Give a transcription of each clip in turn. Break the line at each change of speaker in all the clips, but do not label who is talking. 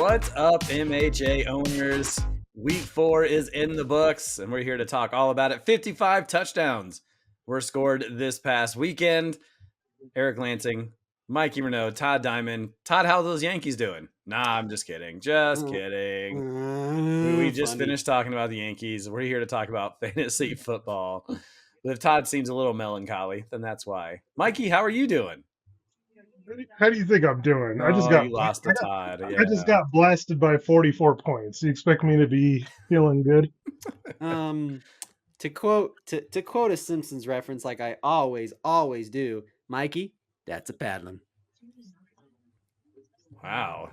What's up, MHA owners? Week 4 is in the books, and we're here to talk all about it. 55 touchdowns were scored this past weekend. Eric Lansing, Mikey Renaud, Todd Diamond. Todd, how are those Yankees doing? Nah, I'm just kidding. Just kidding. We just finished talking about the Yankees. We're here to talk about fantasy football. But if Todd seems a little melancholy, then that's why. Mikey, how are you doing?
How do you think I'm doing?
You lost to Todd. Yeah.
I just got blasted by 44 points. You expect me to be feeling good?
To quote a Simpsons reference, like I always do, Mikey, that's a paddling.
Wow,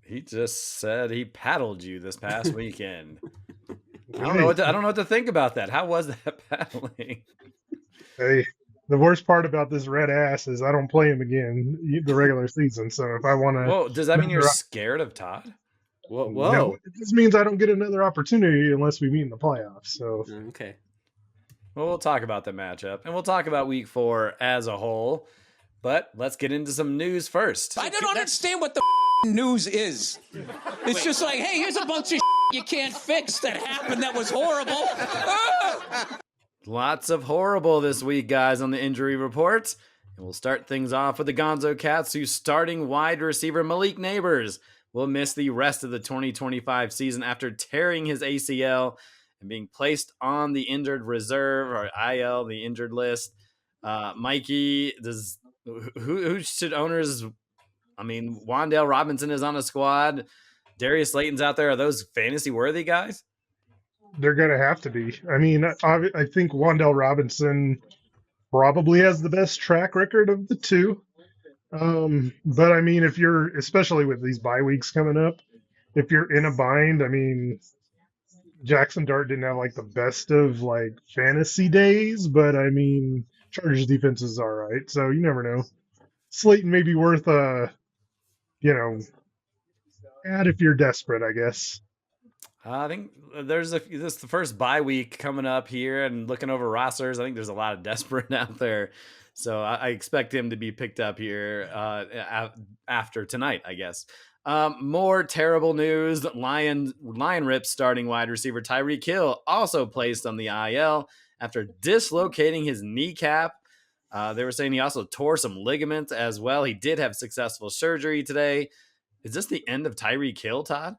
he just said he paddled you this past weekend. I don't know what to think about that. How was that paddling?
Hey, the worst part about this red ass is I don't play him again the regular season. So if I want to,
whoa, does that mean you're scared of Todd?
Whoa!
No, it just means I don't get another opportunity unless we meet in the playoffs. So
okay.
Well, we'll talk about the matchup, and we'll talk about Week 4 as a whole. But let's get into some news first.
I don't understand what the news is. It's just like, hey, here's a bunch of you can't fix that happened that was horrible.
Lots of horrible this week, guys, on the injury report. And we'll start things off with the Gonzo Cats, whose starting wide receiver Malik Neighbors will miss the rest of the 2025 season after tearing his ACL and being placed on the injured reserve, or IL, the injured list. Mikey, who should owners? I mean, Wan'Dale Robinson is on a squad. Darius Slayton's out there. Are those fantasy worthy guys?
They're going to have to be. I mean, I think Wan'Dale Robinson probably has the best track record of the two. But I mean, if you're, especially with these bye weeks coming up, if you're in a bind, I mean, Jackson Dart didn't have like the best of like fantasy days, but I mean, Chargers defense is all right. So you never know. Slayton may be worth add if you're desperate, I guess.
I think this is the first bye week coming up here, and looking over rosters, I think there's a lot of desperate out there. So I expect him to be picked up here after tonight, I guess. More terrible news. Lion Rip starting wide receiver Tyreek Hill also placed on the IL after dislocating his kneecap. They were saying he also tore some ligaments as well. He did have successful surgery today. Is this the end of Tyreek Hill, Todd?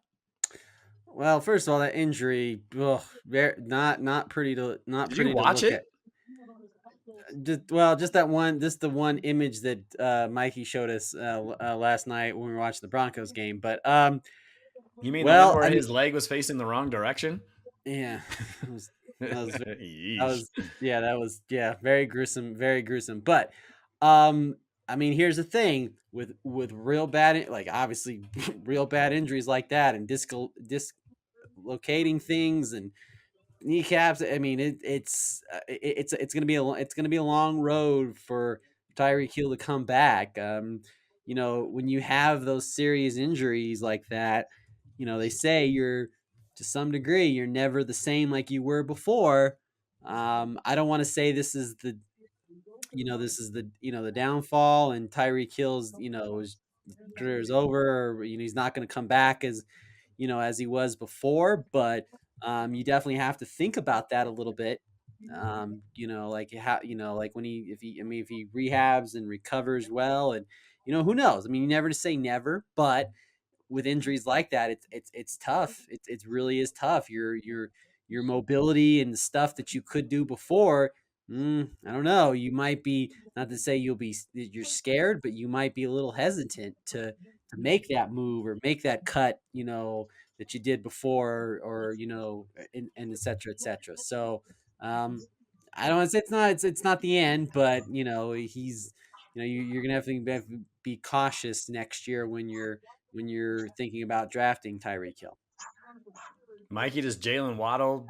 Well, first of all, that injury, not pretty to
Did you watch it?
Just the one image that Mikey showed us last night when we were watching the Broncos game. But
you mean the one where his leg was facing the wrong direction?
Yeah, that was very gruesome. But I mean, here's the thing with real bad, like obviously real bad injuries like that and dislocating things and kneecaps. I mean, it's gonna be a long road for Tyreek Hill to come back. When you have those serious injuries like that, they say to some degree you're never the same like you were before. I don't want to say this is the downfall and Tyreek Hill's his career is over, or he's not going to come back as he was before, but you definitely have to think about that a little bit. Like when if he rehabs and recovers well, and who knows? I mean, you never to say never, but with injuries like that, it's tough. It really is tough. Your mobility and the stuff that you could do before. I don't know. You might be, not to say you're scared, but you might be a little hesitant to make that move or make that cut, that you did before, or and et cetera, et cetera. So I don't want to say it's not the end, but he's you're gonna have to be cautious next year when you're thinking about drafting Tyreek Hill.
Mikey, does Jalen Waddle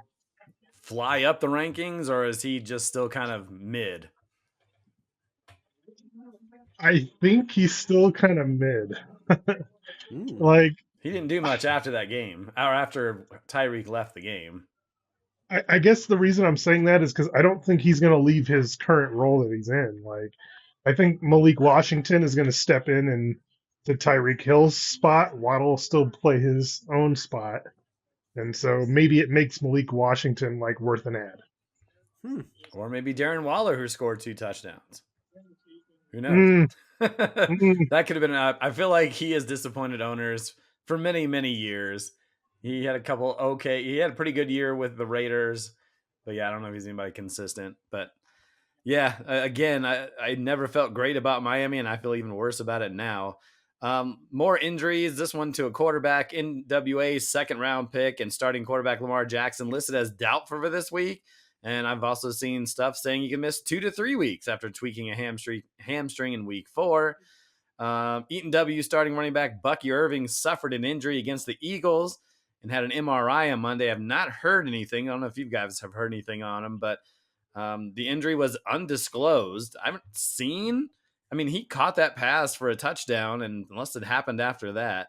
fly up the rankings, or is he just still kind of mid?
I think he's still kind of mid. Like,
he didn't do much after that game, or after Tyreek left the game.
I guess the reason I'm saying that is because I don't think he's going to leave his current role that he's in. Like, I think Malik Washington is going to step in and to Tyreek Hill's spot, Waddle will still play his own spot. And so maybe it makes Malik Washington like worth an ad.
Or maybe Darren Waller, who scored 2 touchdowns. Who knows?
Mm,
That could have been. I feel like he has disappointed owners for many, many years. He had a couple. Okay, he had a pretty good year with the Raiders, but yeah, I don't know if he's anybody consistent. But yeah, again, I never felt great about Miami, and I feel even worse about it now. More injuries. This one to a quarterback, NWA's second round pick and starting quarterback Lamar Jackson listed as doubtful for this week. And I've also seen stuff saying you can miss 2 to 3 weeks after tweaking a hamstring in week 4. Eaton W starting running back Bucky Irving suffered an injury against the Eagles and had an MRI on Monday. I've not heard anything. I don't know if you guys have heard anything on him, but the injury was undisclosed. I haven't seen. I mean, he caught that pass for a touchdown, and unless it happened after that,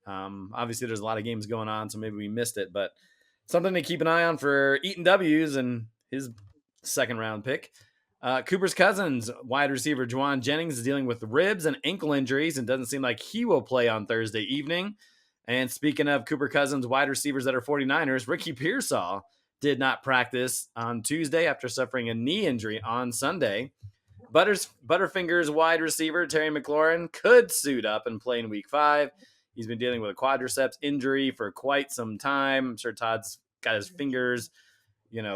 obviously there's a lot of games going on, so maybe we missed it. But something to keep an eye on for Eaton W's and his second round pick. Cooper's Cousins, wide receiver Juwan Jennings, is dealing with ribs and ankle injuries and doesn't seem like he will play on Thursday evening. And speaking of Cooper Cousins, wide receivers that are 49ers, Ricky Pearsall did not practice on Tuesday after suffering a knee injury on Sunday. Butterfingers wide receiver Terry McLaurin could suit up and play in week 5. He's been dealing with a quadriceps injury for quite some time. I'm sure Todd's got his fingers,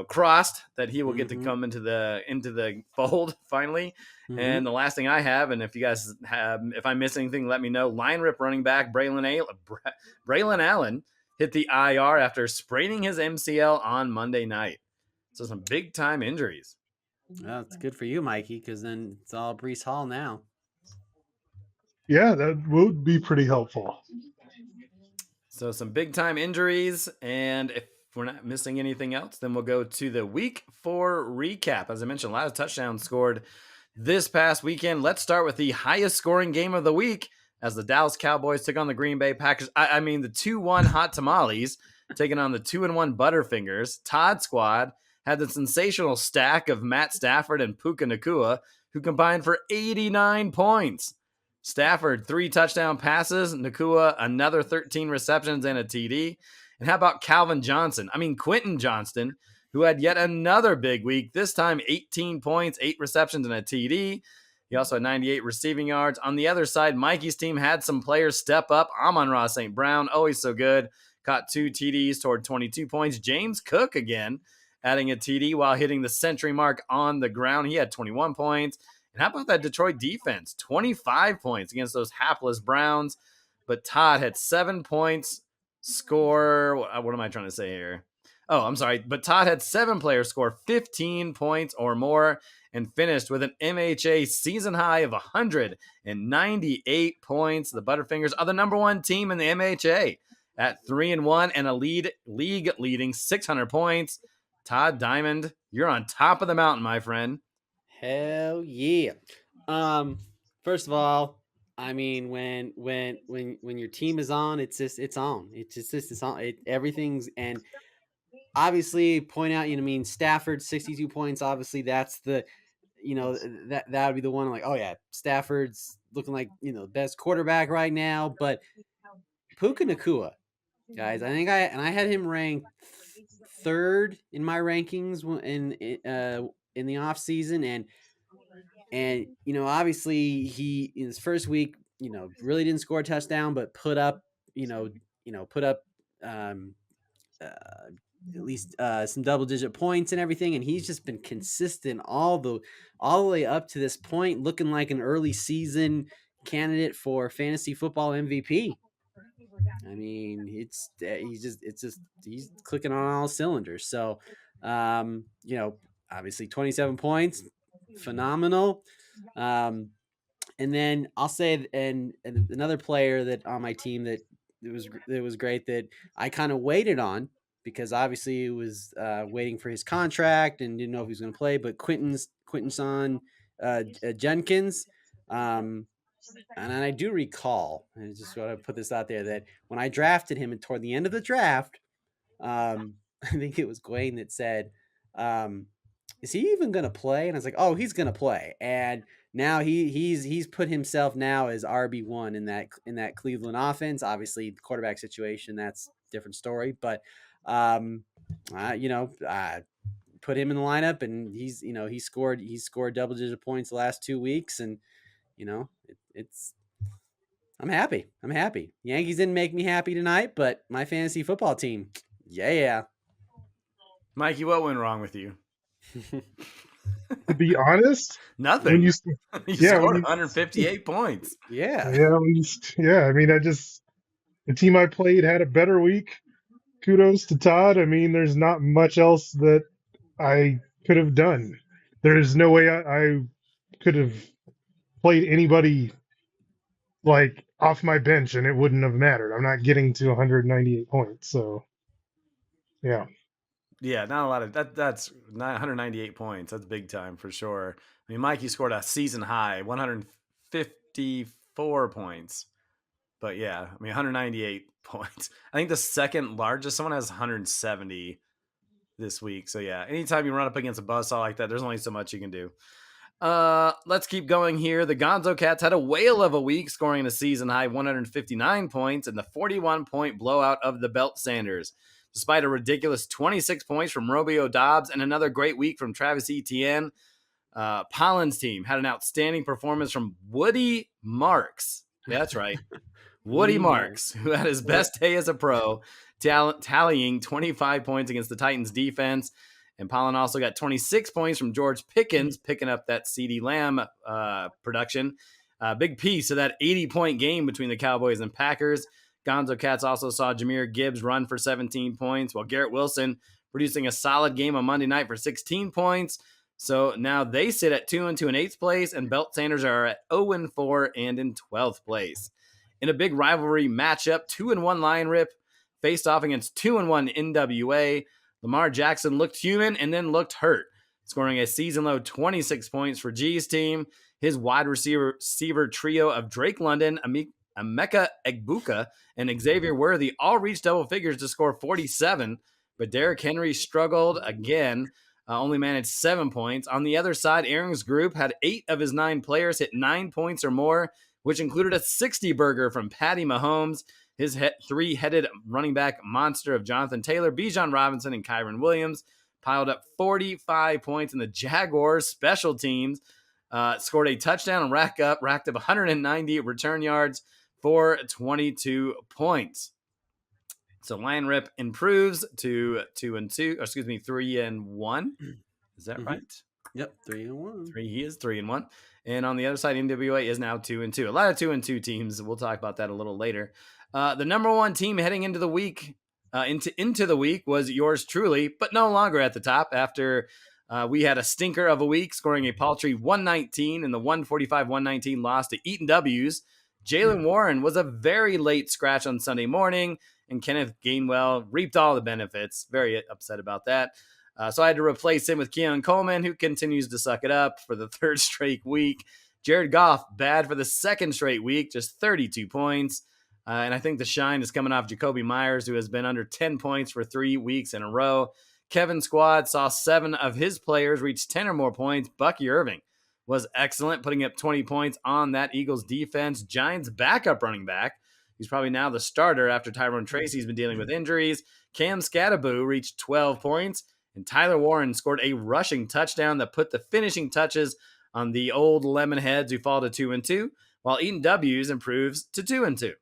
crossed that he will get to come into the fold finally. And the last thing I have, and if you guys have, if I miss anything, let me know. Line rip running back Braylon Allen hit the IR after spraining his MCL on Monday night. So some big time injuries.
Well, it's good for you, Mikey, because then it's all Brees Hall now.
Yeah, that would be pretty helpful.
So some big time injuries, and if we're not missing anything else, then we'll go to the week 4 recap. As I mentioned, a lot of touchdowns scored this past weekend. Let's start with the highest scoring game of the week as the Dallas Cowboys took on the Green Bay Packers. I mean, the 2-1 Hot Tamales taking on the 2-1 Butterfingers. Todd squad had the sensational stack of Matt Stafford and Puka Nacua, who combined for 89 points. Stafford, 3 touchdown passes. Nacua, another 13 receptions and a TD. And how about Calvin Johnson? Quentin Johnston, who had yet another big week, this time 18 points, 8 receptions, and a TD. He also had 98 receiving yards. On the other side, Mikey's team had some players step up. Amon-Ra St. Brown, always so good, caught 2 TDs toward 22 points. James Cook again, adding a TD while hitting the century mark on the ground. He had 21 points. And how about that Detroit defense? 25 points against those hapless Browns. But Todd had 7 points score. What am I trying to say here? Oh, I'm sorry. But Todd had 7 players score 15 points or more and finished with an MHA season high of 198 points. The Butterfingers are the number 1 team in the MHA at 3-1 and a league leading 600 points. Todd Diamond, you're on top of the mountain, my friend.
Hell yeah. First of all, when your team is on, it's on. It's on. Everything's, and obviously point out, Stafford 62 points. Obviously that's the, that would be the one like, oh yeah, Stafford's looking like, best quarterback right now. But Puka Nacua, guys, I had him ranked 3rd in my rankings in the off season, and obviously he in his first week really didn't score a touchdown, but put up at least some double-digit points and everything, and he's just been consistent all the way up to this point, looking like an early season candidate for fantasy football MVP. He's clicking on all cylinders. So, obviously 27 points, phenomenal. And then I'll say, and another player that on my team that it was great that I kind of waited on, because obviously it was waiting for his contract and didn't know if he was going to play. But Quentin Jenkins, and I do recall, and I just want to put this out there, that when I drafted him and toward the end of the draft, I think it was Gwaine that said, is he even gonna play? And I was like, oh, he's gonna play. And now he's put himself now as RB1 in that Cleveland offense. Obviously, the quarterback situation, that's a different story. But put him in the lineup, and he's scored double-digit points the last 2 weeks, and it's I'm happy. I'm happy. Yankees didn't make me happy tonight, but my fantasy football team, yeah.
Mikey, what went wrong with you?
To be honest,
Nothing.
when you
You
yeah,
scored
when you
158 points.
Yeah.
yeah, I mean, the team I played had a better week. Kudos to Todd. I mean, there's not much else that I could have done. There's no way I could have played anybody like off my bench and it wouldn't have mattered. I'm not getting to 198 points, so yeah.
Yeah, not a lot of that. That's 198 points. That's big time for sure. I mean, Mikey scored a season high 154 points. But yeah, I mean, 198 points. I think the second largest, someone has 170 this week. So yeah, anytime you run up against a buzzsaw like that, there's only so much you can do. Let's keep going here. The Gonzo Cats had a whale of a week, scoring a season high 159 points in the 41-point blowout of the Belt Sanders. Despite a ridiculous 26 points from Romeo Dobbs and another great week from Travis Etienne, Pollen's team had an outstanding performance from Woody Marks. Yeah, that's right. Woody Marks, who had his best day as a pro, tallying 25 points against the Titans defense. And Pollen also got 26 points from George Pickens, picking up that CeeDee Lamb production. Big piece of that 80-point game between the Cowboys and Packers. Gonzo Cats also saw Jahmyr Gibbs run for 17 points, while Garrett Wilson producing a solid game on Monday night for 16 points. So now they sit at 2-2 in 8th place, and Belt Sanders are at 0-4 and in 12th place. In a big rivalry matchup, 2-1 Lion Rip faced off against 2-1 NWA. Lamar Jackson looked human and then looked hurt, scoring a season-low 26 points for G's team. His wide receiver trio of Drake London, Emeka Egbuka, and Xavier Worthy all reached double figures to score 47, but Derrick Henry struggled again, only managed 7 points. On the other side, Aaron's group had 8 of his 9 players hit 9 points or more, which included a 60-burger from Patty Mahomes, his three-headed running back monster of Jonathan Taylor, Bijan Robinson, and Kyron Williams piled up 45 points, and the Jaguars special teams scored a touchdown and racked up 190 return yards for 22 points. So Lion Rip improves to 3-1. Is that right?
Yep, 3-1.
He is 3-1. And on the other side, NWA is now 2-2. A lot of 2-2 teams. We'll talk about that a little later. The number one team heading into the week, into the week was yours truly, but no longer at the top after we had a stinker of a week, scoring a paltry 119 in the 145-119 loss to Eaton W's. Jalen Warren was a very late scratch on Sunday morning, and Kenneth Gainwell reaped all the benefits. Very upset about that. So I had to replace him with Keon Coleman, who continues to suck it up for the third straight week. Jared Goff, bad for the second straight week, just 32 points. And I think the shine is coming off Jacoby Myers, who has been under 10 points for 3 weeks in a row. Kevin's squad saw 7 of his players reach 10 or more points. Bucky Irving was excellent, putting up 20 points on that Eagles defense. Giants backup running back, he's probably now the starter after Tyrone Tracy's been dealing with injuries. Cam Scattaboo reached 12 points, and Tyler Warren scored a rushing touchdown that put the finishing touches on the old Lemonheads, who fall to 2-2, while Eaton W's improves to 2-2.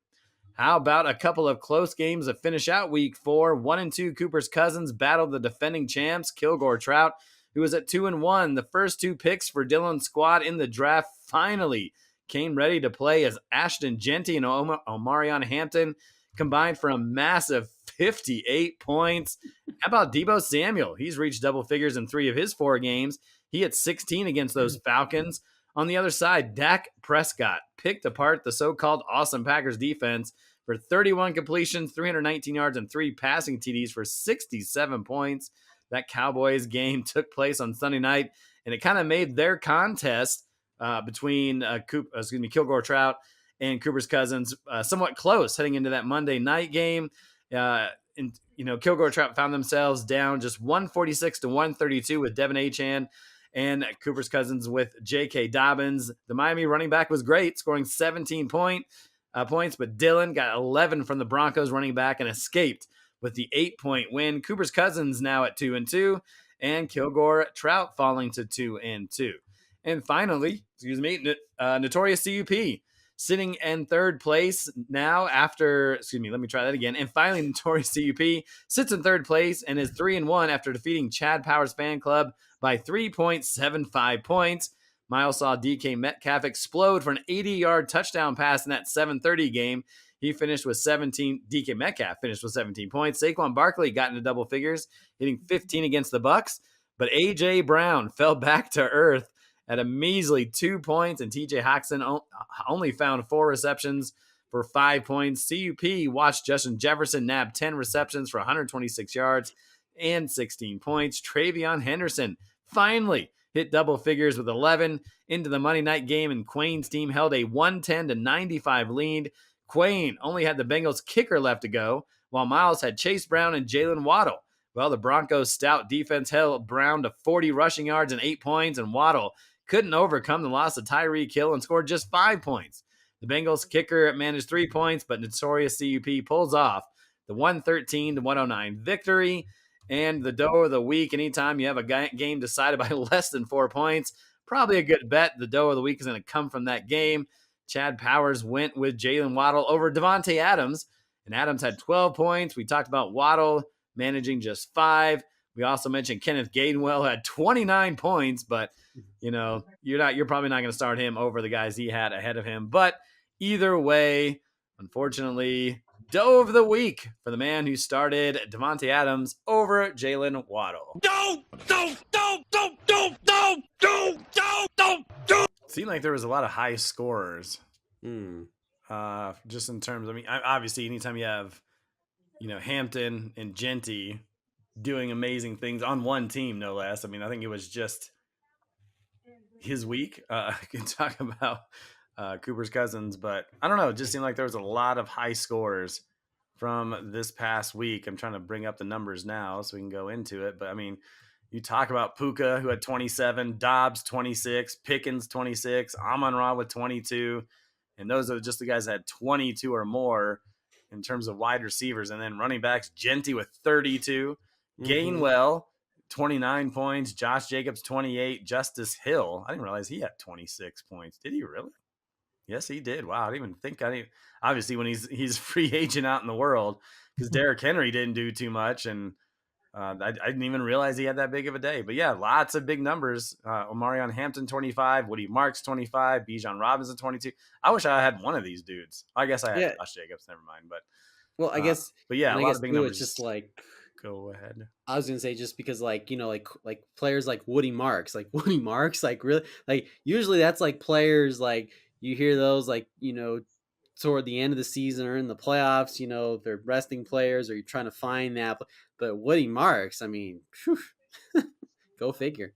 How about a couple of close games to finish out week 4? 1-2 Cooper's Cousins battled the defending champs, Kilgore Trout, who was at 2-1. The first 2 picks for Dylan's squad in the draft finally came ready to play, as Ashton Genty and Omarion Hampton combined for a massive 58 points. How about Deebo Samuel? He's reached double figures in 3 of his 4 games. He had 16 against those Falcons. On the other side, Dak Prescott picked apart the so-called awesome Packers defense for 31 completions, 319 yards, and 3 passing TDs for 67 points. That Cowboys game took place on Sunday night, and it kind of made their contest between Kilgore Trout and Cooper's Cousins somewhat close heading into that Monday night game. Kilgore Trout found themselves down just 146 to 132 with Devin Achan and Cooper's Cousins with J.K. Dobbins. The Miami running back was great, scoring 17 points, but Dillon got 11 from the Broncos running back and escaped with the 8-point win. Cooper's Cousins now at 2-2, and Kilgore Trout falling to 2-2. And finally, Notorious CUP sitting in third place now after, let me try that again. And finally, Notorious CUP sits in third place and is 3-1 after defeating Chad Powers Fan Club by 3.75 points. Miles saw DK Metcalf explode for an 80-yard touchdown pass in that 7:30 game. He finished with 17. DK Metcalf finished with 17 points. Saquon Barkley got into double figures, hitting 15 against the Bucks. But A.J. Brown fell back to earth at a measly 2 points, and TJ Hawkinson only found 4 receptions for 5 points. CUP watched Justin Jefferson nab 10 receptions for 126 yards and 16 points. Travion Henderson finally hit double figures with 11 into the Monday night game, and Quain's team held a 110-95 lead. Quain only had the Bengals kicker left to go, while Miles had Chase Brown and Jalen Waddle. Well, the Broncos' stout defense held Brown to 40 rushing yards and 8 points, and Waddle couldn't overcome the loss of Tyreek Hill and scored just 5 points. The Bengals kicker managed 3 points, but Notorious CUP pulls off the 113-109 victory. And the dough of the week, anytime you have a game decided by less than 4 points, probably a good bet. The dough of the week is going to come from that game. Chad Powers went with Jalen Waddle over Devontae Adams, and Adams had 12 points. We talked about Waddle managing just 5. We also mentioned Kenneth Gainwell had 29 points, but you're probably not going to start him over the guys he had ahead of him. But either way, unfortunately, dough of the week for the man who started Devontae Adams over Jalen Waddle. Seemed like there was a lot of high scorers. Just in terms, obviously, anytime you have, Hampton and Genty doing amazing things on one team, no less. I think it was just his week. I can talk about Cooper's Cousins, but I don't know. It just seemed like there was a lot of high scores from this past week. I'm trying to bring up the numbers now so we can go into it. But you talk about Puka, who had 27, Dobbs 26, Pickens 26, Amon-Ra with 22, and those are just the guys that had 22 or more in terms of wide receivers. And then running backs, Genty with 32, Gainwell 29 points, Josh Jacobs 28, Justice Hill. I didn't realize he had 26 points. Did he really? Yes, he did. Wow, I didn't even think. Obviously, when he's free agent out in the world, because Derrick Henry didn't do too much, and I didn't even realize he had that big of a day. But yeah, lots of big numbers. Omarion Hampton 25, Woody Marks 25, Bijan Robinson 22. I wish I had one of these dudes. I guess I had Josh Jacobs. Never mind. But
I guess.
But yeah, a lot of big numbers.
It's just like.
Go ahead.
I was gonna say just because like players like Woody Marks, really usually that's like players like you hear those toward the end of the season or in the playoffs, they're resting players or you're trying to find that. But Woody Marks, go figure.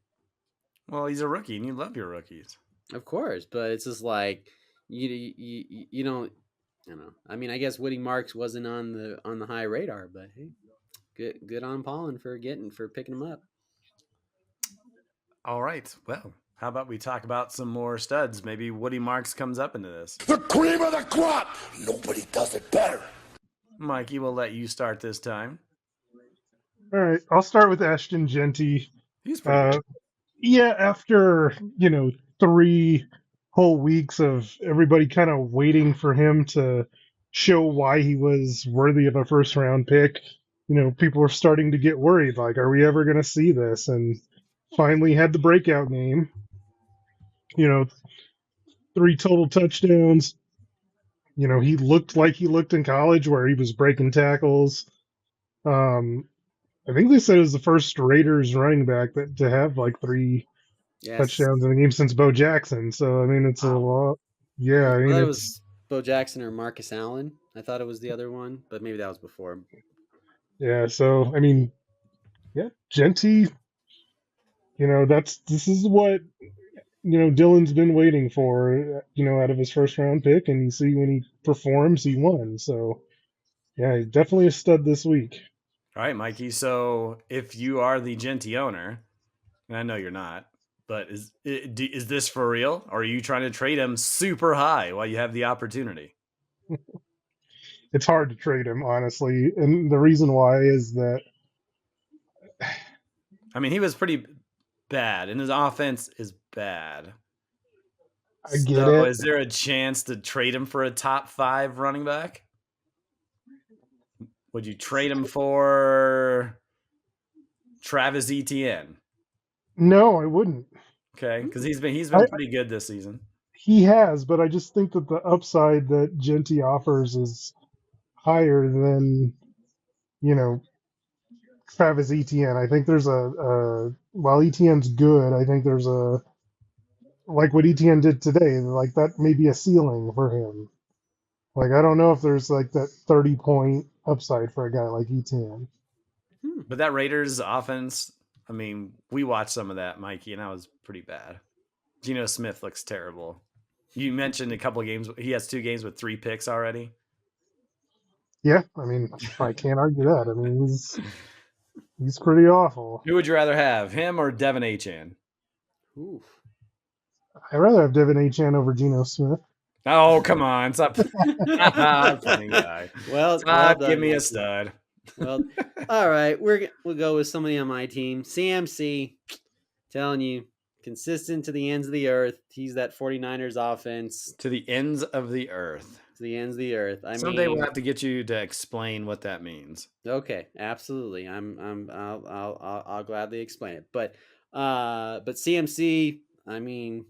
Well, he's a rookie and you love your rookies.
Of course, but it's just like you don't. I guess Woody Marks wasn't on the high radar, but hey. Good on Paulin for picking him up.
All right. Well, how about we talk about some more studs? Maybe Woody Marks comes up into this.
The cream of the crop. Nobody does it better.
Mikey, we'll let you start this time.
All right. I'll start with Ashton Genty.
He's pretty good.
Yeah, after, 3 whole weeks of everybody kind of waiting for him to show why he was worthy of a first-round pick, people were starting to get worried, like, are we ever going to see this? And finally had the breakout game. 3 total touchdowns. He looked like he looked in college where he was breaking tackles. I think they said it was the first Raiders running back to have 3 touchdowns in a game since Bo Jackson. So, it's a lot. Yeah,
it was Bo Jackson or Marcus Allen. I thought it was the other one, but maybe that was before.
Yeah, so Genty, this is what Dylan's been waiting for, out of his first round pick, and you see when he performs, he won. So yeah, definitely a stud this week.
All right, Mikey. So if you are the Genty owner, and I know you're not, but is this for real? Or are you trying to trade him super high while you have the opportunity?
It's hard to trade him, honestly, and the reason why is that
I mean, he was pretty bad, and his offense is bad.
I get
So,
it.
is there a chance to trade him for a top 5 running back? Would you trade him for Travis Etienne?
No, I wouldn't.
Okay, because he's
I,
been pretty good this season.
he has, but I just think that the upside that Genty offers is higher than you know Travis Etienne. I think there's while Etienne's good, I think there's a like what Etienne did today. Like that may be a ceiling for him. Like I don't know if there's like that 30-point upside for a guy like Etienne.
But that Raiders offense, I mean, we watched some of that, Mikey, and that was pretty bad. Geno Smith looks terrible. You mentioned a couple of games. He has 2 games with 3 picks already.
Yeah, I mean, I can't argue that. I mean, he's pretty awful.
Who would you rather have, him or Devin Achane?
Ooh.
I'd rather have Devin Achane over Geno Smith.
Oh, come on. Stop. Funny guy.
Well
Stop,
done,
give me a
Mikey.
stud.
Well, all right. We'll go with somebody on my team. CMC, telling you, consistent to the ends of the earth. He's that 49ers offense
To the ends of the earth.
to the ends of the earth. I
Someday
mean,
we'll have to get you to explain what that means.
okay, absolutely. I'll gladly explain it. But CMC, I mean,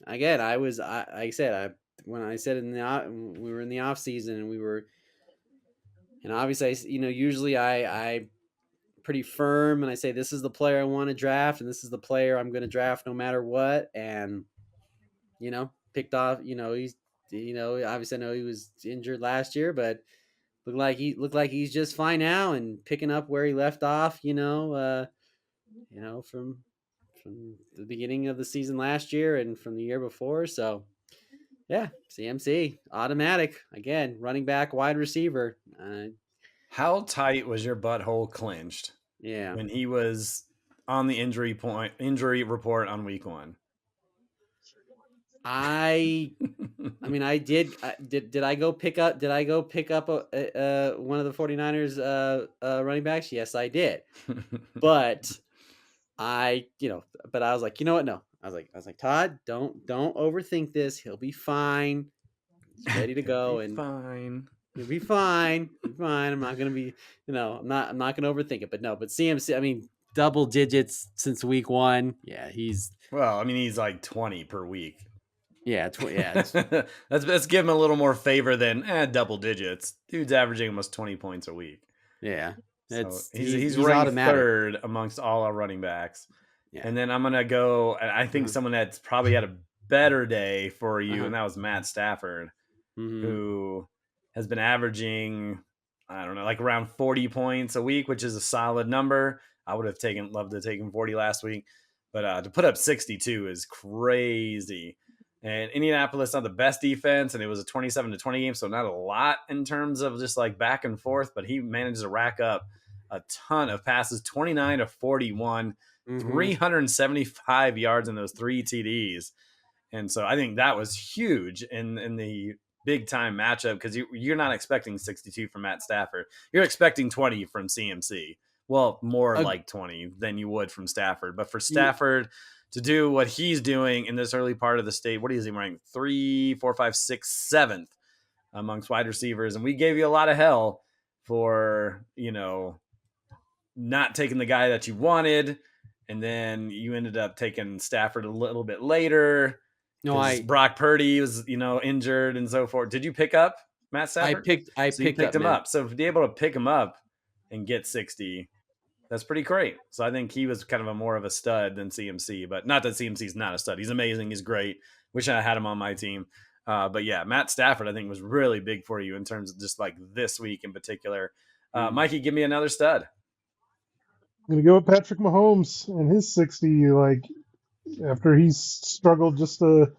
again, like I said, when I said we were in the off season and we were, and obviously, usually I pretty firm and I say this is the player I want to draft and this is the player I'm going to draft no matter what, and picked off. Obviously I know he was injured last year, but looked like he's just fine now and picking up where he left off. From the beginning of the season last year and from the year before. So yeah, CMC automatic again, running back, wide receiver.
How tight was your butthole clenched
Yeah.
when he was on the injury report on week 1?
I mean, did I go pick up one of the 49ers running backs? Yes, I did. But I was like, you know what? No. I was like, Todd, don't overthink this. He'll be fine. He's ready to go and
fine.
He'll be fine. He'll be fine. I'm not going to be, I'm not going to overthink it, but CMC, I mean, double digits since week 1. Yeah. He's
like 20 per week.
Yeah, yeah.
Let's give him a little more favor than double digits. Dude's averaging almost 20 points a week.
Yeah,
so he's ranked
automatic.
3rd amongst all our running backs.
Yeah.
And then I'm gonna go. I think someone that's probably had a better day for you, and that was Matt Stafford, who has been averaging, I don't know, like around 40 points a week, which is a solid number. I would have loved to take him 40 last week, but to put up 62 is crazy. And Indianapolis not the best defense, and it was a 27-20 game, so not a lot in terms of just like back and forth, but he managed to rack up a ton of passes, 29 of 41, 375 yards in those 3 TDs. And so I think that was huge in the big time matchup, because you're not expecting 62 from Matt Stafford. You're expecting 20 from CMC. Well, more like 20 than you would from Stafford. But for Stafford to do what he's doing in this early part of the state, what is he ranked? 3, 4, 5, 6, 7th amongst wide receivers. And we gave you a lot of hell for, not taking the guy that you wanted. And then you ended up taking Stafford a little bit later. No, Brock Purdy was, injured and so forth. Did you pick up Matt Stafford?
I picked
him up. So to be able to pick him up and get 60, that's pretty great. So I think he was kind of more of a stud than CMC, but not that CMC's not a stud. He's amazing. He's great. Wish I had him on my team. But yeah, Matt Stafford, I think, was really big for you in terms of just like this week in particular. Mikey, give me another stud.
I'm going to go with Patrick Mahomes and his 60. Like, after he's struggled just a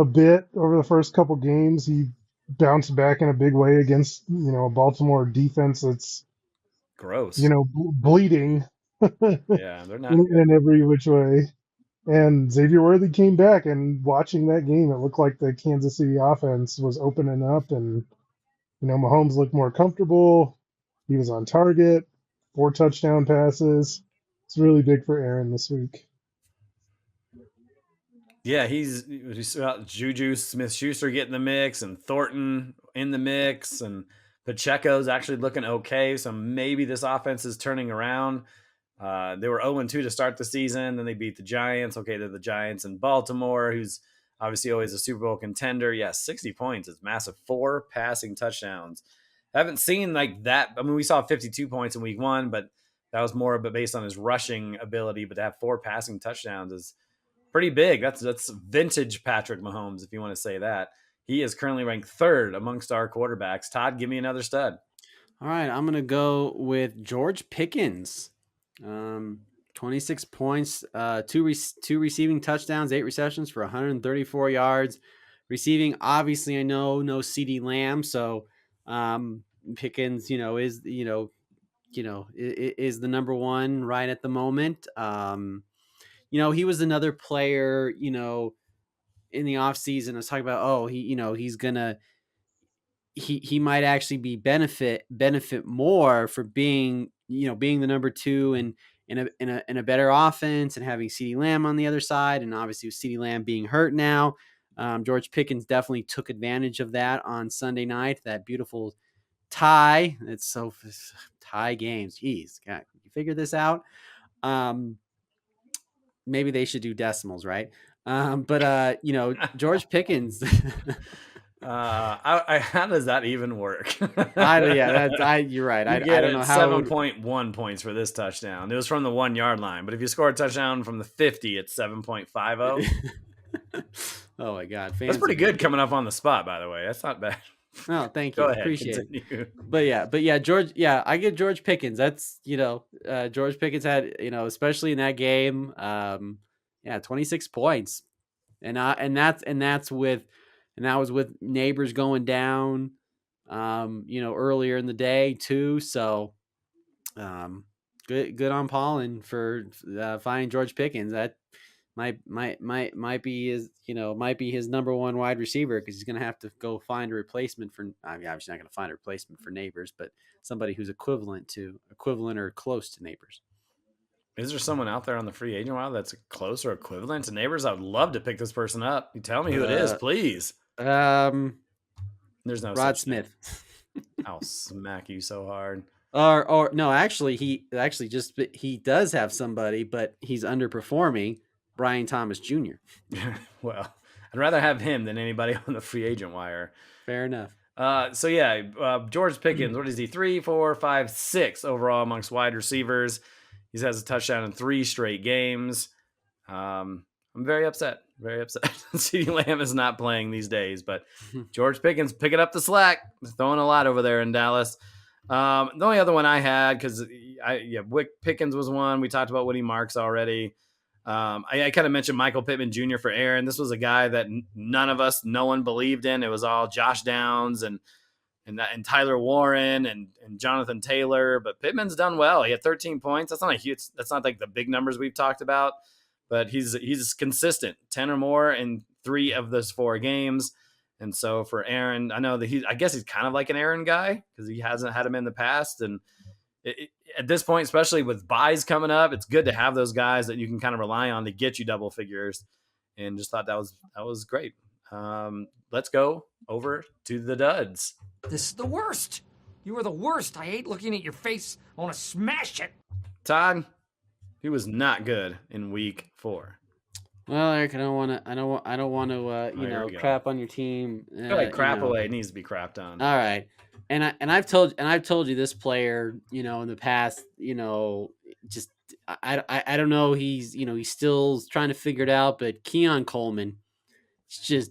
bit over the first couple games, he bounced back in a big way against, a Baltimore defense that's
Gross.
you know, bleeding
Yeah, they're not good.
in every which way. And Xavier Worthy came back, and watching that game, it looked like the Kansas City offense was opening up, and Mahomes looked more comfortable. He was on target, 4 touchdown passes. It's really big for Aaron this week.
Yeah, he's got Juju Smith-Schuster getting the mix, and Thornton in the mix, and Pacheco's actually looking okay. So maybe this offense is turning around. They were 0-2 to start the season. Then they beat the Giants. Okay, they're the Giants in Baltimore, who's obviously always a Super Bowl contender. Yeah, 60 points is massive. 4 passing touchdowns. Haven't seen like that. I mean, we saw 52 points in week 1, but that was more based on his rushing ability. But to have 4 passing touchdowns is pretty big. That's vintage Patrick Mahomes, if you want to say that. He is currently ranked 3rd amongst our quarterbacks. Todd, give me another stud.
All right, I'm gonna go with George Pickens. 26 points, two receiving touchdowns, 8 receptions for 134 yards. Receiving, obviously, I know no CD Lamb, so Pickens, is is the number one right at the moment. He was another player, in the offseason. I was talking about, he's gonna he might actually be benefit more for being the number 2 and in a better offense, and having CeeDee Lamb on the other side, and obviously with CeeDee Lamb being hurt now, George Pickens definitely took advantage of that on Sunday night. That beautiful tie. It's so tie games. Jeez, God, you figure this out. Maybe they should do decimals, right? But George Pickens.
How does that even work?
You're right.
You
I
get
don't know how
7.1 points for this touchdown. It was from the 1 yard line, but if you score a touchdown from the 50, it's 7.50.
Oh my God,
that's pretty good coming up on the spot. By the way, that's not bad.
Oh, thank you.
Go ahead,
Appreciate
continue.
it. But yeah, George. Yeah, I get George Pickens. That's George Pickens had especially in that game. 26 points, and that was with Neighbors going down, earlier in the day too. So, good on Paulin for finding George Pickens. That might be his number one wide receiver, because he's going to have to go find a replacement for. I mean, obviously not going to find a replacement for Neighbors, but somebody who's equivalent or close to Neighbors.
Is there someone out there on the free agent wire that's close or equivalent to Neighbors? I would love to pick this person up. You tell me who it is, please.
There's
no
Rod Smith.
I'll smack you so hard.
Or no, actually, he does have somebody, but he's underperforming. Brian Thomas Jr.
Well, I'd rather have him than anybody on the free agent wire.
Fair enough.
George Pickens, what is he? 3, 4, 5, 6 overall amongst wide receivers. He has a touchdown in 3 straight games. I'm very upset. Very upset. CeeDee Lamb is not playing these days, but George Pickens picking up the slack, throwing a lot over there in Dallas. The only other one I had, because Pickens was one. We talked about Woody Marks already. I kind of mentioned Michael Pittman Jr. for Aaron. This was a guy that no one believed in. It was all Josh Downs and Tyler Warren and Jonathan Taylor, but Pittman's done well. He had 13 points. That's not like the big numbers we've talked about, but he's consistent, 10 or more in 3 of those 4 games. And so for Aaron, I know that I guess he's kind of like an Aaron guy, because he hasn't had him in the past. And at this point, especially with buys coming up, it's good to have those guys that you can kind of rely on to get you double figures. And just thought that was great. Let's go over to the duds.
This is the worst. You are the worst. I hate looking at your face. I want to smash it.
Todd, he was not good in week 4.
Well, Eric, I don't want to crap on your team.
Go ahead, crap away. It needs to be crapped on.
All right. And I've told you this player, in the past, just I don't know, he's still trying to figure it out, but Keon Coleman, it's just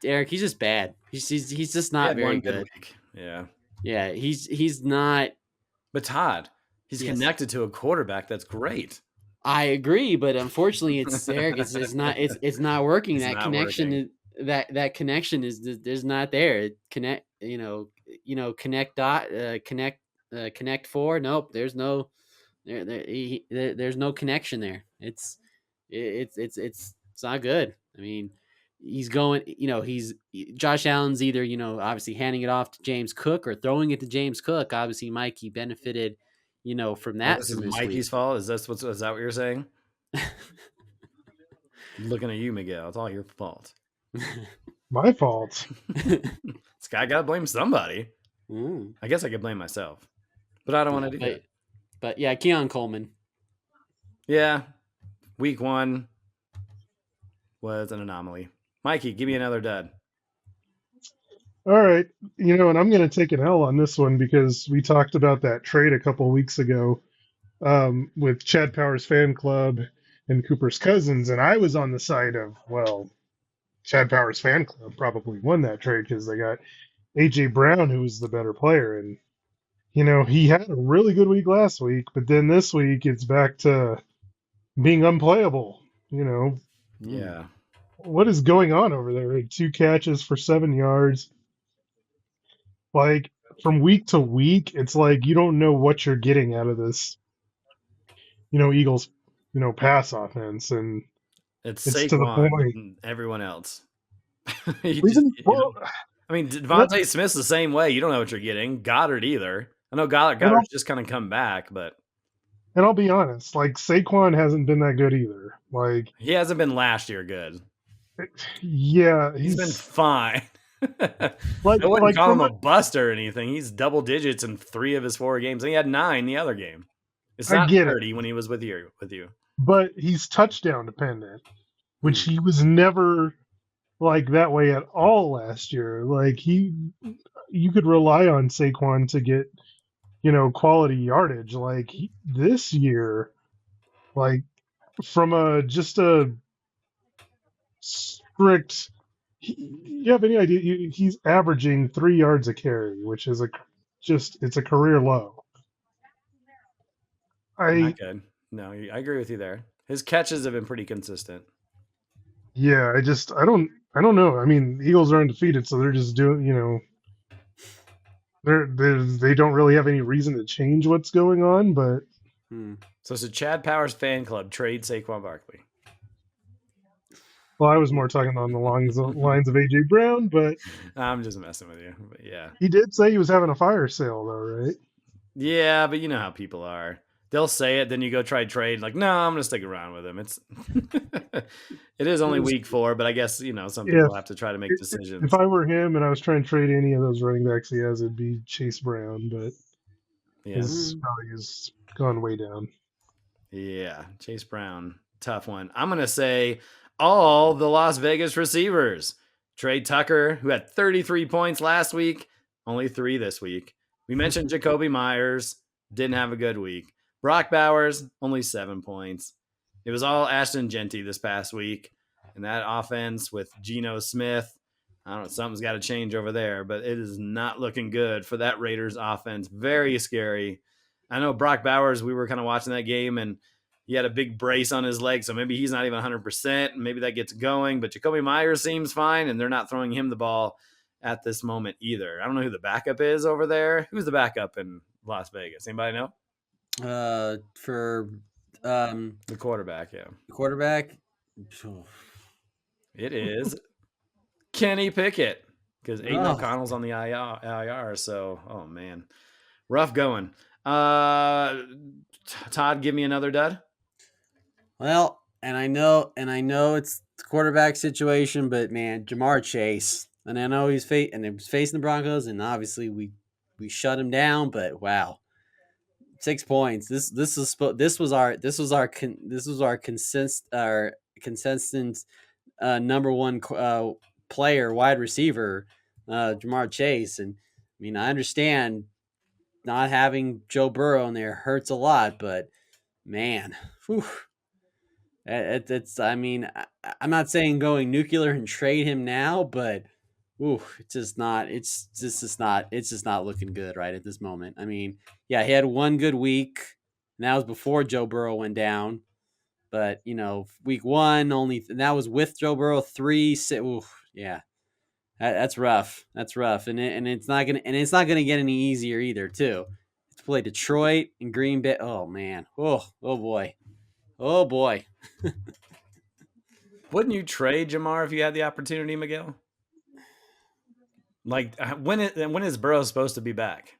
Eric, he's just bad. He's just not very good.
Yeah.
Yeah, he's not.
But Todd, he's connected to a quarterback that's great.
I agree, but unfortunately, it's Eric. It's not working.
It's
that
not
connection
working.
That connection is not there. Connect Connect 4. Nope, there's no there's no connection there. It's not good. I mean, he's going, Josh Allen's either, obviously handing it off to James Cook or throwing it to James Cook. Obviously, Mikey benefited, from
Oh,
that
this is
from this
Mikey's
week.
fault. Is that what you're saying? Looking at you, Miguel. It's all your fault.
My fault.
This guy got to blame somebody.
Mm.
I guess I could blame myself, but I don't want to do that.
But yeah, Keon Coleman.
Yeah, week 1 was an anomaly. Mikey, give me another dud.
All right, and I'm going to take an L on this one because we talked about that trade a couple weeks ago with Chad Powers fan club and Cooper's Cousins, and I was on the side of, well, Chad Powers fan club probably won that trade because they got AJ Brown, who was the better player, and he had a really good week last week, but then this week it's back to being unplayable.
Yeah.
What is going on over there? 2 catches for 7 yards. Like, from week to week, it's like you don't know what you're getting out of this, Eagles, pass offense, and
It's
it's to the
Saquon
point.
and everyone else. I mean, Devontae Smith's the same way. You don't know what you're getting. Goddard either. I know Goddard's just kind of come back, but.
And I'll be honest, like, Saquon hasn't been that good either. Like,
he hasn't been last year good.
Yeah,
he's been fine. I
like,
wouldn't call him a bust or anything. He's double digits in 3 of his 4 games. And he had 9 the other game. It's not 30 when he was with you.
But he's touchdown dependent, which he was never like that way at all last year. Like, you could rely on Saquon to get, quality yardage. Like, this year, like, from just a strict, you have any idea? He's averaging 3 yards a carry, which is it's a career low.
Not good. No, I agree with you there. His catches have been pretty consistent.
Yeah, I don't know. I mean, Eagles are undefeated, so they're just doing, they don't really have any reason to change what's going on, but.
So it's a Chad Powers fan club. Trade Saquon Barkley.
Well, I was more talking on the lines of AJ Brown, but
I'm just messing with you. But yeah,
he did say he was having a fire sale, though, right?
Yeah, but you know how people are. They'll say it, then you go try trade. Like, no, I'm gonna stick around with him. It is only week 4, but I guess some people have to try to make decisions.
If I were him and I was trying to trade any of those running backs he has, it'd be Chase Brown, but his value has gone way down.
Yeah, Chase Brown, tough one. I'm gonna say all the Las Vegas receivers. Trey Tucker, who had 33 points last week, only 3 this week. We mentioned Jacoby Myers, didn't have a good week. Brock Bowers, only 7 points. It was all Ashton Genty this past week. And that offense with Geno Smith, I don't know, something's got to change over there, but it is not looking good for that Raiders offense. Very scary. I know Brock Bowers, we were kind of watching that game, and he had a big brace on his leg, so maybe he's not even 100%. Maybe that gets going. But Jacoby Myers seems fine, and they're not throwing him the ball at this moment either. I don't know who the backup is over there. Who's the backup in Las Vegas? Anybody know?
For
the quarterback, yeah.
The quarterback?
It is Kenny Pickett, because Aiden O'Connell's on the IR, so, oh, man. Rough going. Todd, give me another dud.
Well, and I know it's the quarterback situation, but, man, Jamar Chase. And I know he's facing the Broncos, and obviously we shut him down, but wow. 6 points. This was our consistent number 1 player, wide receiver, Jamar Chase. And I mean, I understand not having Joe Burrow in there hurts a lot, but man, I mean, I'm not saying going nuclear and trade him now, but it's just not looking good right at this moment. I mean, yeah, he had 1 good week, and that was before Joe Burrow went down. But week 1 only, and that was with Joe Burrow 3. Yeah, that's rough. That's rough, and it's not gonna get any easier either, too. to play Detroit and Green Bay. Oh man. Oh boy. Oh boy.
Wouldn't you trade Jamar if you had the opportunity, Miguel? Like when is Burrow supposed to be back?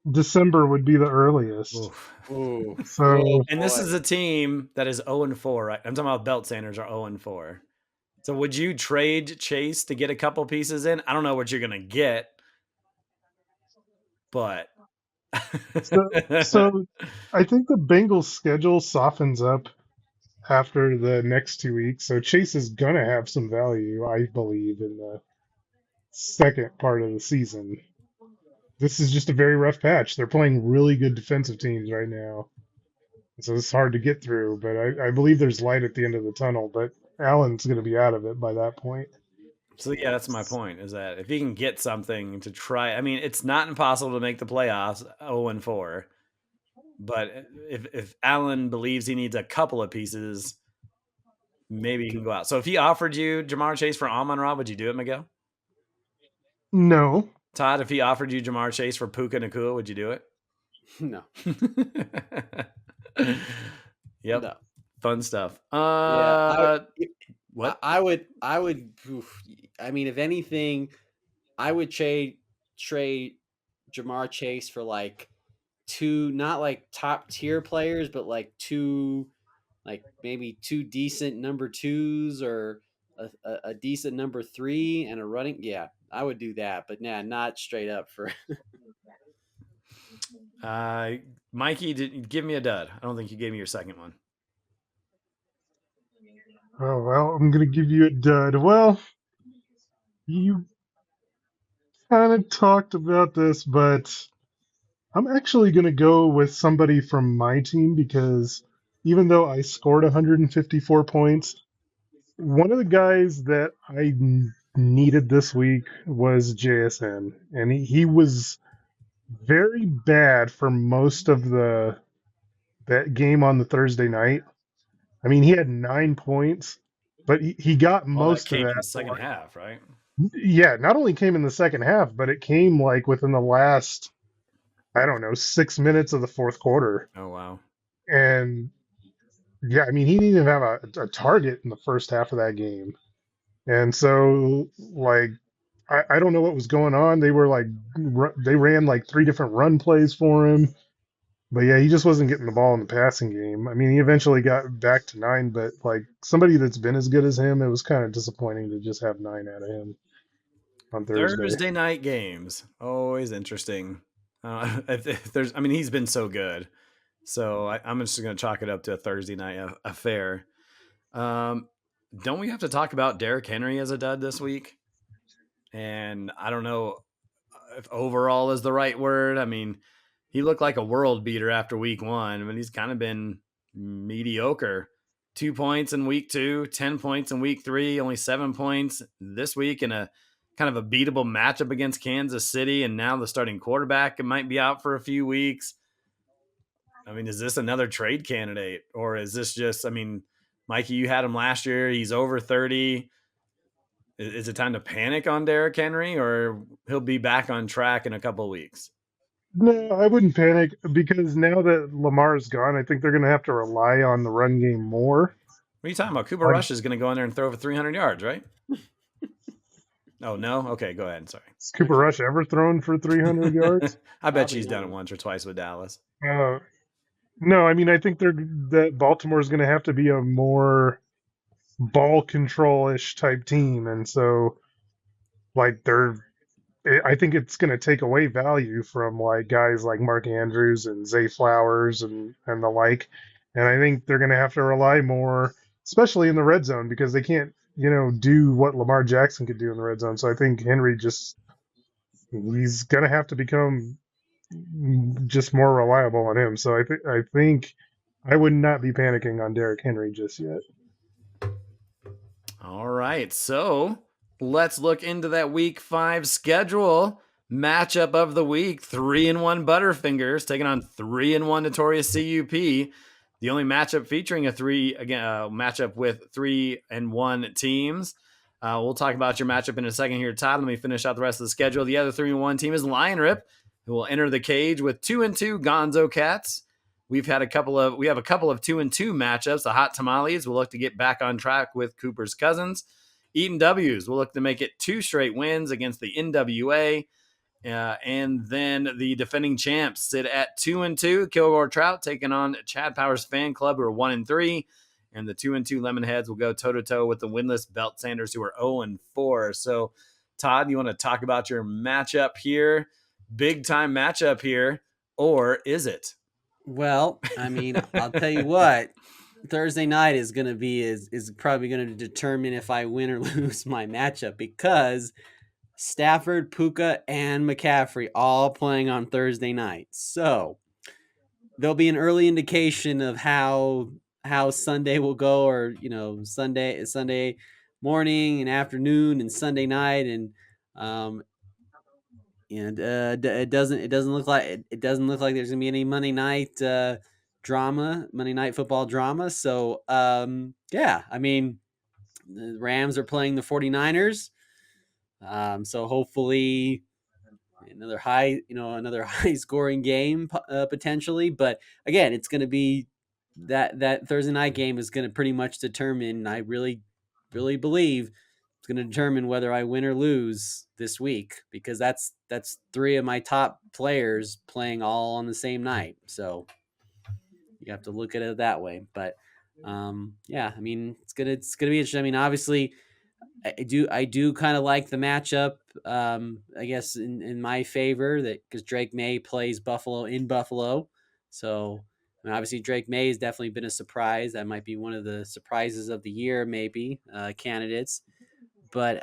December would be the earliest.
Oof.
Oh,
So
And this is a team that is 0-4, right? I'm talking about Belt Sanders are 0-4. So would you trade Chase to get a couple pieces in? I don't know what you're gonna get, but
so I think the Bengals schedule softens up after the next 2 weeks. So Chase is gonna have some value, I believe, in the second part of the season. This is just a very rough patch. They're playing really good defensive teams right now. So it's hard to get through, but I believe there's light at the end of the tunnel, but Allen's going to be out of it by that point.
So yeah, that's my point, is that if he can get something to try, I mean, it's not impossible to make the playoffs 0-4. But if Allen believes he needs a couple of pieces, maybe he can go out. So if he offered you Jamar Chase for Amon-Ra, would you do it, Miguel?
No.
Todd, if he offered you Jamar Chase for Puka Nacua, would you do it?
No.
Yep.
No.
Fun stuff. What?
I would oof, I mean, if anything, I would trade Jamar Chase for like two, not like top tier players, but like maybe two decent number twos or a decent number three and a running. Yeah, I would do that, but nah, not straight up for.
Mikey, give me a dud. I don't think you gave me your second one.
Oh, well, I'm going to give you a dud. Well, you kind of talked about this, but I'm actually going to go with somebody from my team because even though I scored 154 points, one of the guys that I needed this week was JSN, and he was very bad for most of that game on the Thursday night. I mean, he had 9 points, but he got
Well, that
most of
came in
that.
the second half, right?
Yeah, not only came in the second half, but it came like within the last, I don't know, 6 minutes of the fourth quarter.
Oh, wow.
And yeah, I mean, he didn't even have a target in the first half of that game. And so, like, I don't know what was going on. They were like, they ran like 3 different run plays for him. But yeah, he just wasn't getting the ball in the passing game. I mean, he eventually got back to 9, but like somebody that's been as good as him, it was kind of disappointing to just have 9 out of him on Thursday.
Thursday night games, always interesting. If there's, I mean, he's been so good, so I'm just going to chalk it up to a Thursday night affair. Don't we have to talk about Derrick Henry as a dud this week? And I don't know if overall is the right word. I mean, he looked like a world beater after week 1, but he's kind of been mediocre. 2 points in week 2, 10 points in week 3, only 7 points this week in a kind of a beatable matchup against Kansas City. And now the starting quarterback might be out for a few weeks. I mean, is this another trade candidate, or is this just, I mean, Mikey, you had him last year. He's over 30. Is it time to panic on Derrick Henry, or he'll be back on track in a couple of weeks?
No, I wouldn't panic because now that Lamar's gone, I think they're going to have to rely on the run game more.
What are you talking about? Cooper Rush is going to go in there and throw for 300 yards, right? Oh, no? Okay, go ahead. Sorry.
Has Cooper Rush ever thrown for 300 yards?
I bet she's done it once or twice with Dallas.
No, I mean, I think that Baltimore's going to have to be a more ball control-ish type team. And so, like, I think it's going to take away value from like guys like Mark Andrews and Zay Flowers and the like. And I think they're going to have to rely more, especially in the red zone, because they can't, do what Lamar Jackson could do in the red zone. So I think Henry he's going to have to become just more reliable on him. So I think I would not be panicking on Derrick Henry just yet.
All right, so let's look into that week 5 schedule. Matchup of the week: 3-1 Butterfingers taking on 3-1 Notorious CUP. The only matchup featuring a matchup with 3-1 teams. We'll talk about your matchup in a second here, Todd. Let me finish out the rest of the schedule. The other 3-1 team is Lion Rip, who will enter the cage with 2-2 Gonzo Cats. We have a couple of 2-2 matchups. The Hot Tamales will look to get back on track with Cooper's Cousins. Eaton W's will look to make it 2 straight wins against the NWA. And then the defending champs sit at 2-2. Kilgore Trout taking on Chad Powers Fan Club, who are 1-3. And the 2-2 Lemonheads will go toe-to-toe with the winless Belt Sanders, who are 0-4. So, Todd, you want to talk about your matchup here? Big time matchup here, or is it?
Well, I mean, I'll tell you what. Thursday night is going to be is probably going to determine if I win or lose my matchup, because Stafford, Puka, and McCaffrey all playing on Thursday night. So there'll be an early indication of how Sunday will go, or Sunday morning and afternoon and Sunday night, and it doesn't look like there's gonna be any Monday night Monday night football drama. So yeah, I mean, the Rams are playing the 49ers. So hopefully another high scoring game potentially. But again, it's going to be that Thursday night game is going to pretty much determine. I really, really believe it's going to determine whether I win or lose this week, because that's 3 of my top players playing all on the same night. So you have to look at it that way. But yeah, I mean, it's gonna be interesting. I mean, obviously, I do kind of like the matchup, I guess, in my favor, that because Drake May plays Buffalo in Buffalo. So I mean, obviously Drake May has definitely been a surprise. That might be one of the surprises of the year, maybe candidates. But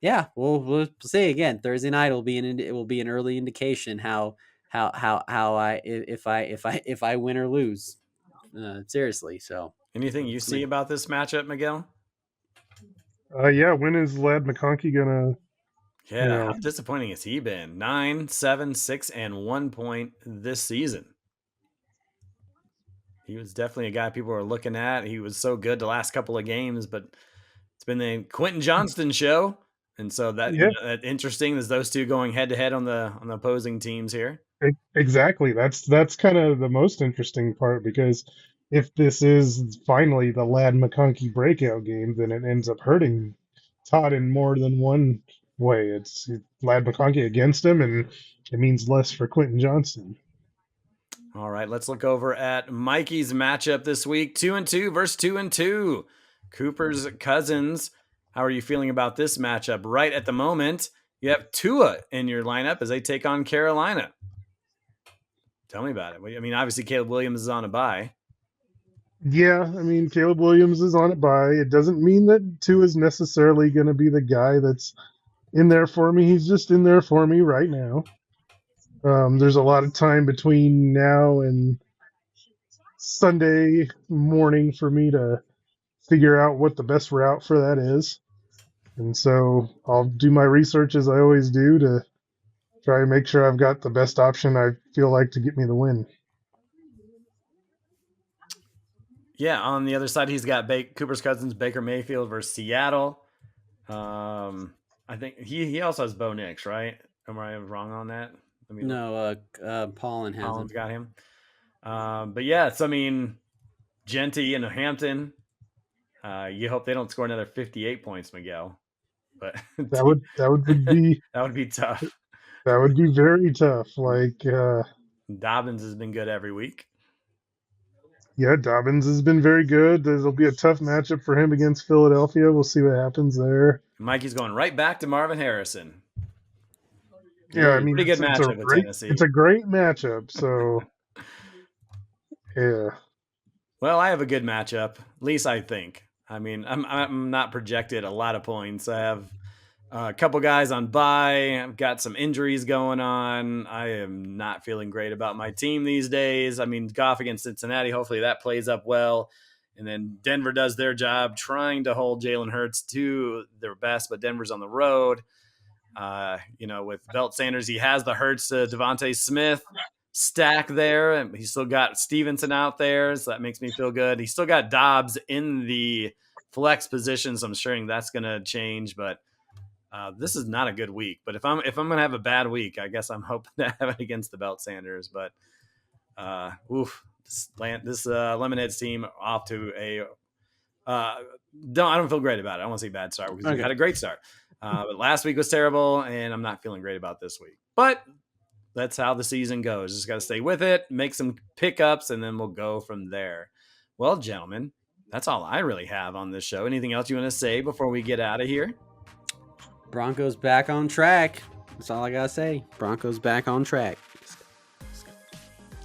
yeah, we'll say again, Thursday night will be an early indication how I if I win or lose. Seriously. So
Anything you see about this matchup, Miguel?
Yeah, when is Lad McConkey gonna?
Yeah, how disappointing has he been? 9, 7, 6, and 1 point this season. He was definitely a guy people were looking at. He was so good the last couple of games, but it's been the Quentin Johnston show, and so that that interesting is those two going head to head on the opposing teams here.
Exactly. That's kind of the most interesting part, because if this is finally the Lad McConkey breakout game, then it ends up hurting Todd in more than one way. It's Lad McConkey against him, and it means less for Quentin Johnston.
All right, let's look over at Mikey's matchup this week. 2-2 versus 2-2. Cooper's Cousins. How are you feeling about this matchup? Right at the moment, you have Tua in your lineup as they take on Carolina. Tell me about it. I mean, obviously Caleb Williams is on a bye.
Yeah, I mean, Caleb Williams is on it bye. It doesn't mean that Tua is necessarily going to be the guy that's in there for me. He's just in there for me right now. There's a lot of time between now and Sunday morning for me to figure out what the best route for that is. And so I'll do my research as I always do to try and make sure I've got the best option I feel like to get me the win.
Yeah, on the other side, he's got Cooper's Cousins, Baker Mayfield versus Seattle. I think he also has Bo Nix, right? Am I wrong on that?
No, Paulin has
Pollin's got him. But yeah, it's, I mean, Genty and Hampton. You hope they don't score another 58 points, Miguel. But
that would be
that would be tough.
That would be very tough. Like
Dobbins has been good every week.
Yeah, Dobbins has been very good. There'll be a tough matchup for him against Philadelphia. We'll see what happens there.
Mikey's going right back to Marvin Harrison.
Yeah, I mean,
pretty good matchup with Tennessee.
It's a great matchup. So, yeah.
Well, I have a good matchup, at least I think. I mean, I'm not projected a lot of points. I have a couple guys on bye. I've got some injuries going on. I am not feeling great about my team these days. I mean, Goff against Cincinnati, hopefully that plays up well. And then Denver does their job trying to hold Jalen Hurts to their best, but Denver's on the road. With Belt Sanders, he has the Hurts to Devontae Smith stack there, and he's still got Stevenson out there, so that makes me feel good. He's still got Dobbs in the flex position, so I'm sure that's going to change, but This is not a good week, but if I'm gonna have a bad week, I guess I'm hoping to have it against the Belt Sanders. But this Lemonheads team off to a I don't feel great about it. I don't want to say bad start because we had a great start, but last week was terrible, and I'm not feeling great about this week. But that's how the season goes. Just got to stay with it, make some pickups, and then we'll go from there. Well, gentlemen, that's all I really have on this show. Anything else you want to say before we get out of here?
Broncos back on track. That's all I gotta say. Broncos back on track.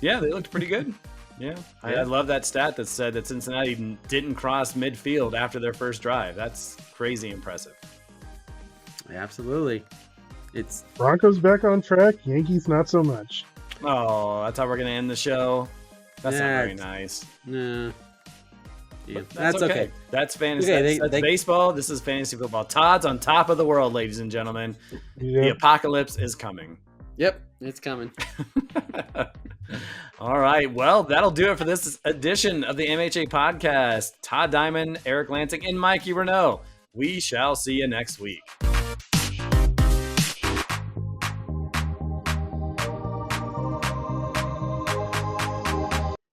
Yeah, they looked pretty good. Yeah. I love that stat that said that Cincinnati didn't cross midfield after their first drive. That's crazy impressive.
Absolutely. It's
Broncos back on track. Yankees not so much.
Oh, that's how we're gonna end the show. That's not very nice.
Nah. Yeah,
That's okay. That's fantasy.
Okay,
that's baseball. This is fantasy football. Todd's on top of the world, ladies and gentlemen.
Yep.
The apocalypse is coming.
Yep, it's coming.
All right. Well, that'll do it for this edition of the MHA podcast. Todd Diamond, Eric Lansing, and Mikey Renault. We shall see you next week.